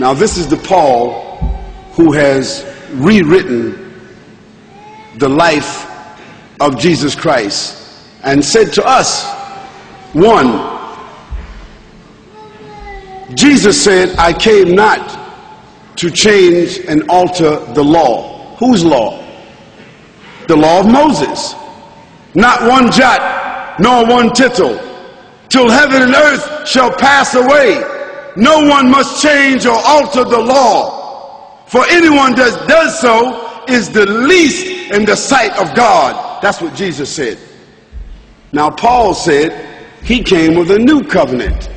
Now this is the Paul who has rewritten the life of Jesus Christ and said to us, one, Jesus said, I came not to change and alter the law. Whose law? The law of Moses. Not one jot, nor one tittle, till heaven and earth shall pass away. No one must change or alter the law. For anyone that does so is the least in the sight of God. That's what Jesus said. Now Paul said he came with a new covenant.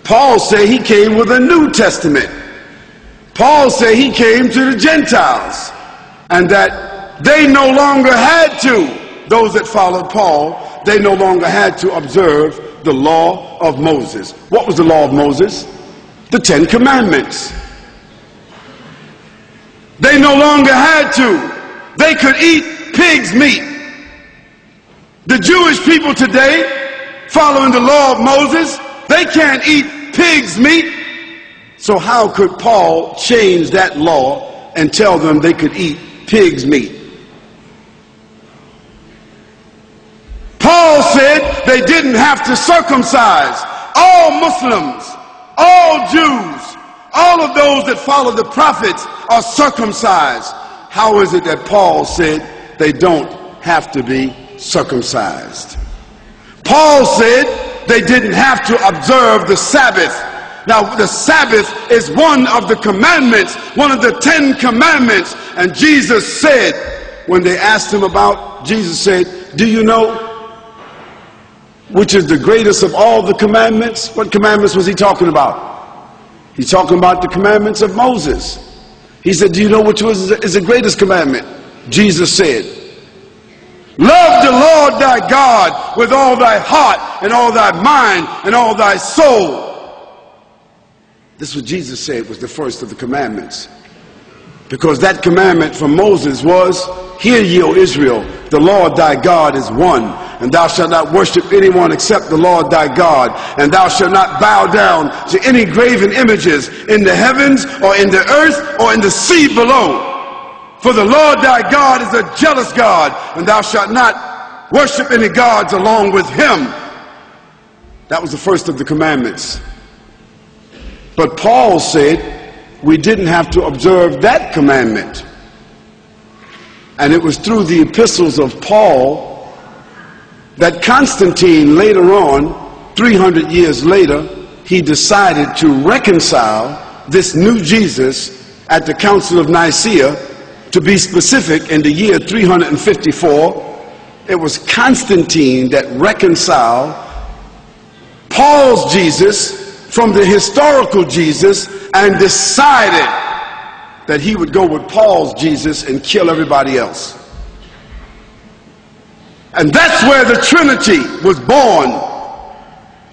Paul said he came with a New Testament. Paul said he came to the Gentiles, and that they no longer had to, those that followed Paul, they no longer had to observe the law of Moses. What was the law of Moses? The 10 Commandments. They no longer had to. They could eat pig's meat. The Jewish people today, following the law of Moses, they can't eat pig's meat. So how could Paul change that law and tell them they could eat pig's meat? Paul said they didn't have to circumcise. All Muslims, all Jews, all of those that follow the prophets are circumcised. How is it that Paul said they don't have to be circumcised? Paul said they didn't have to observe the Sabbath. Now the Sabbath is one of the commandments, one of the 10 commandments. And Jesus said, when they asked him about, Jesus said, do you know which is the greatest of all the commandments? What commandments was he talking about? He's talking about the commandments of Moses. He said, do you know which is the greatest commandment? Jesus said, love the Lord thy God with all thy heart and all thy mind and all thy soul. This is what Jesus said was the first of the commandments. Because that commandment from Moses was, hear ye, O Israel, the Lord thy God is one, and thou shalt not worship anyone except the Lord thy God, and thou shalt not bow down to any graven images in the heavens or in the earth or in the sea below. For the Lord thy God is a jealous God, and thou shalt not worship any gods along with him. That was the first of the commandments. But Paul said we didn't have to observe that commandment. And it was through the epistles of Paul that Constantine later on, 300 years later, he decided to reconcile this new Jesus at the Council of Nicaea. To be specific, in the year 354, it was Constantine that reconciled Paul's Jesus from the historical Jesus and decided that he would go with Paul's Jesus and kill everybody else. And that's where the Trinity was born.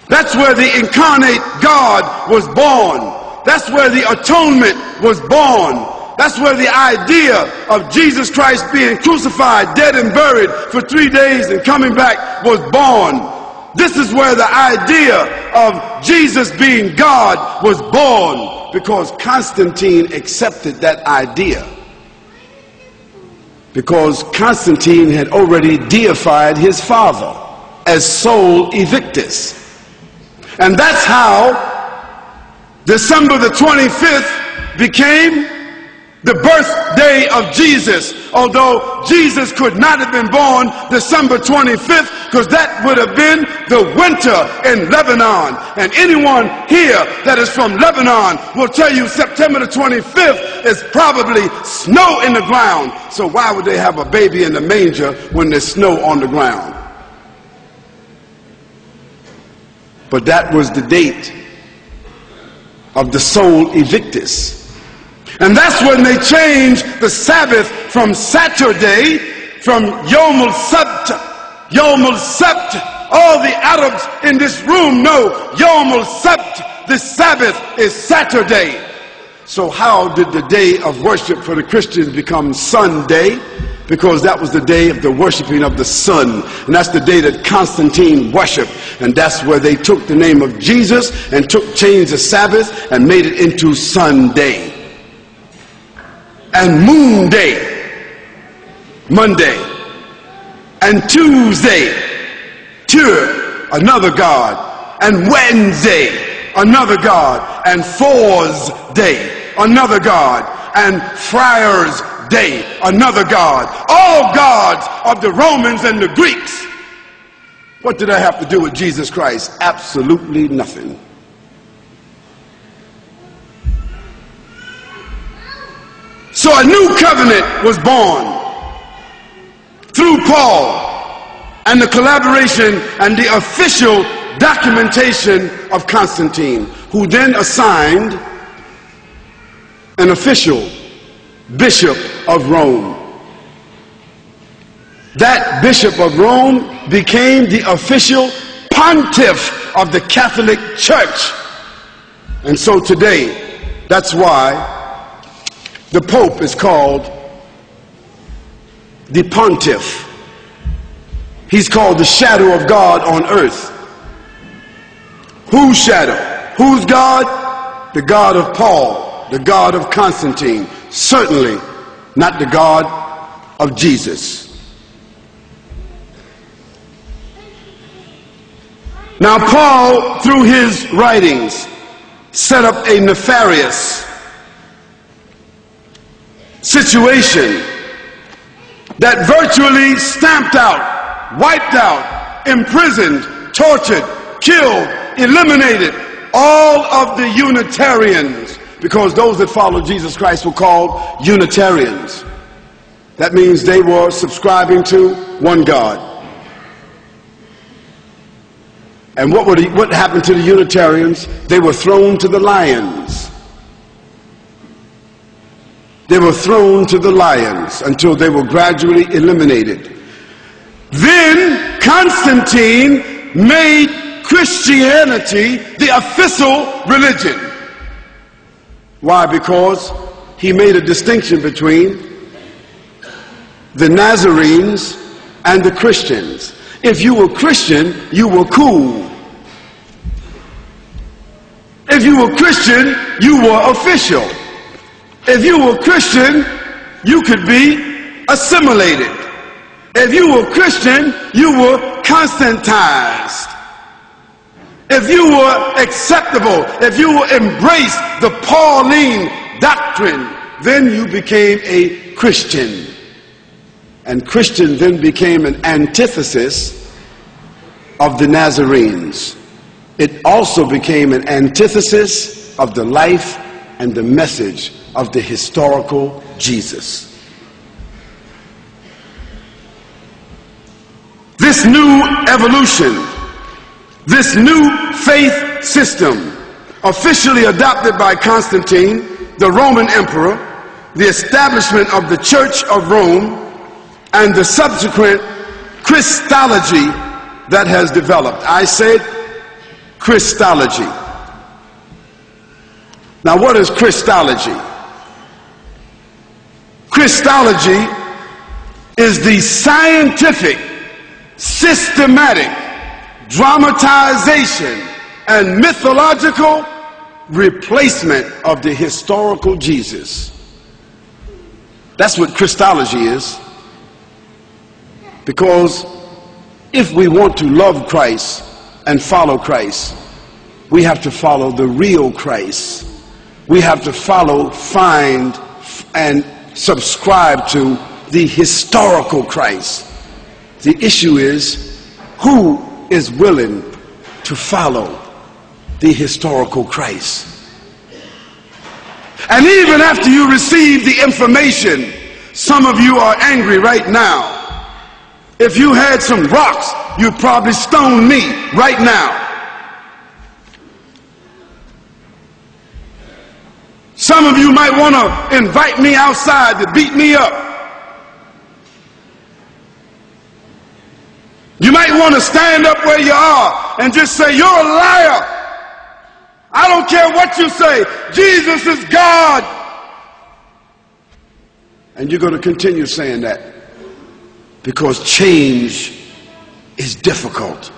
That's where the incarnate God was born. That's where the atonement was born. That's where the idea of Jesus Christ being crucified, dead and buried for 3 days and coming back was born. This is where the idea of Jesus being God was born, because Constantine accepted that idea. Because Constantine had already deified his father as Sol Invictus. And that's how December the 25th became the birthday of Jesus, although Jesus could not have been born December 25th, because that would have been the winter in Lebanon. And anyone here that is from Lebanon will tell you September the 25th is probably snow in the ground. So why would they have a baby in the manger when there's snow on the ground? But that was the date of the Sol Invictus. And that's when they changed the Sabbath from Saturday, from Yom al-Sabt. Yom al-Sabt. All the Arabs in this room know Yom al-Sabt, the Sabbath, is Saturday. So how did the day of worship for the Christians become Sunday? Because that was the day of the worshiping of the sun. And that's the day that Constantine worshiped. And that's where they took the name of Jesus and changed the Sabbath and made it into Sunday. And Moon Day, Monday. And Tuesday, another god. And Wednesday, another god. And Four's Day, another god. And Friar's Day, another god. All gods of the Romans and the Greeks. What did that have to do with Jesus Christ? Absolutely nothing. So a new covenant was born through Paul and the collaboration and the official documentation of Constantine, who then assigned an official bishop of Rome. That bishop of Rome became the official pontiff of the Catholic Church. And so today, that's why the Pope is called the pontiff. He's called the shadow of God on earth. Whose shadow? Whose God? The God of Paul, the God of Constantine. Certainly not the God of Jesus. Now Paul, through his writings, set up a nefarious situation that virtually stamped out, wiped out, imprisoned, tortured, killed, eliminated all of the Unitarians, because those that followed Jesus Christ were called Unitarians. That means they were subscribing to one God. And what happened to the Unitarians? They were thrown to the lions. They were thrown to the lions until they were gradually eliminated. Then Constantine made Christianity the official religion. Why? Because he made a distinction between the Nazarenes and the Christians. If you were Christian, you were cool. If you were Christian, you were official. If you were Christian, you could be assimilated. If you were Christian, you were Constantized. If you were acceptable, if you embraced the Pauline doctrine, then you became a Christian. And Christian then became an antithesis of the Nazarenes. It also became an antithesis of the life and the message of the historical Jesus. This new evolution, this new faith system, officially adopted by Constantine, the Roman emperor, the establishment of the Church of Rome, and the subsequent Christology that has developed. I said Christology. Now, what is Christology? Christology is the scientific, systematic dramatization and mythological replacement of the historical Jesus. That's what Christology is. Because if we want to love Christ and follow Christ, we have to follow the real Christ. We have to follow, find, and subscribe to the historical Christ. The issue is, who is willing to follow the historical Christ? And even after you receive the information, some of you are angry right now. If you had some rocks, you'd probably stone me right now. Some of you might want to invite me outside to beat me up. You might want to stand up where you are and just say, "You're a liar. I don't care what you say. Jesus is God. And you're going to continue saying that because change is difficult.